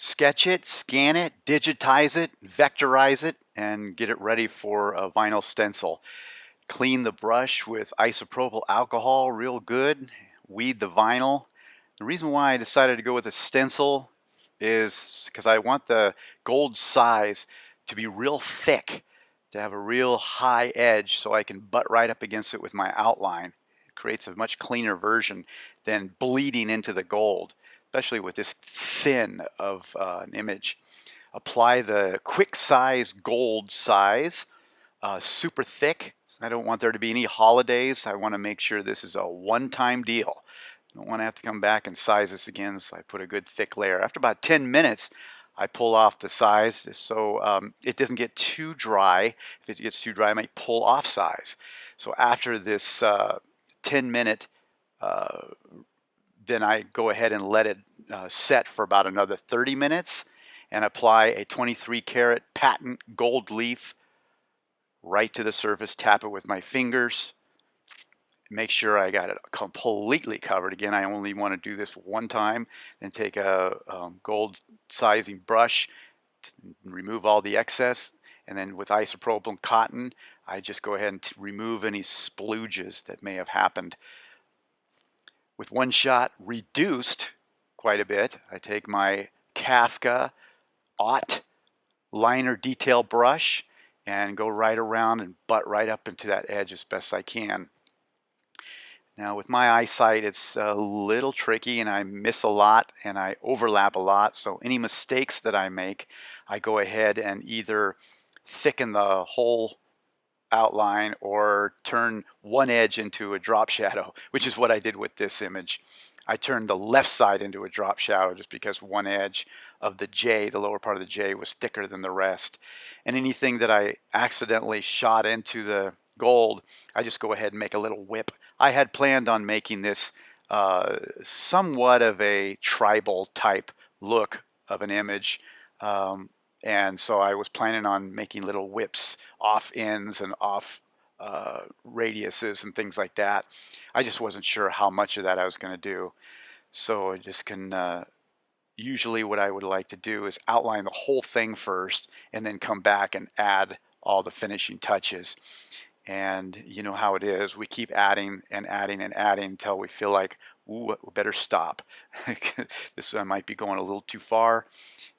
sketch it, scan it, digitize it, vectorize it, and get it ready for a vinyl stencil. Clean the brush with isopropyl alcohol real good, weed the vinyl. The reason why I decided to go with a stencil is because I want the gold size to be real thick, to have a real high edge so I can butt right up against it with my outline. It creates a much cleaner version than bleeding into the gold, especially with this thin of an image. Apply the quick size gold size, super thick. I don't want there to be any holidays. I want to make sure this is a one-time deal. I don't want to have to come back and size this again, so I put a good thick layer. After about 10 minutes, I pull off the size so it doesn't get too dry. If it gets too dry, I might pull off size. So after this 10-minute, then I go ahead and let it set for about another 30 minutes and apply a 23 karat patent gold leaf right to the surface. Tap it with my fingers. Make sure I got it completely covered. Again, I only want to do this one time. Then take a gold sizing brush, remove all the excess, and then with isopropyl cotton, I just go ahead and remove any splooges that may have happened. With one shot reduced quite a bit, I take my Kafka Ott liner detail brush and go right around and butt right up into that edge as best I can. Now with my eyesight, it's a little tricky and I miss a lot and I overlap a lot. So any mistakes that I make, I go ahead and either thicken the whole outline or turn one edge into a drop shadow, which is what I did with this image. I turned the left side into a drop shadow just because one edge of the J, the lower part of the J, was thicker than the rest. And anything that I accidentally shot into the gold, I just go ahead and make a little whip. I had planned on making this somewhat of a tribal type look of an image. And so I was planning on making little whips off ends and off radiuses and things like that. I just wasn't sure how much of that I was going to do. So I just can, usually what I would like to do is outline the whole thing first and then come back and add all the finishing touches. And you know how it is. We keep adding and adding and adding until we feel like, ooh, we better stop. This might be going a little too far.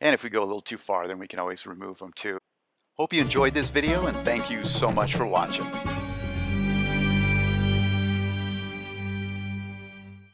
And if we go a little too far, then we can always remove them too. Hope you enjoyed this video and thank you so much for watching.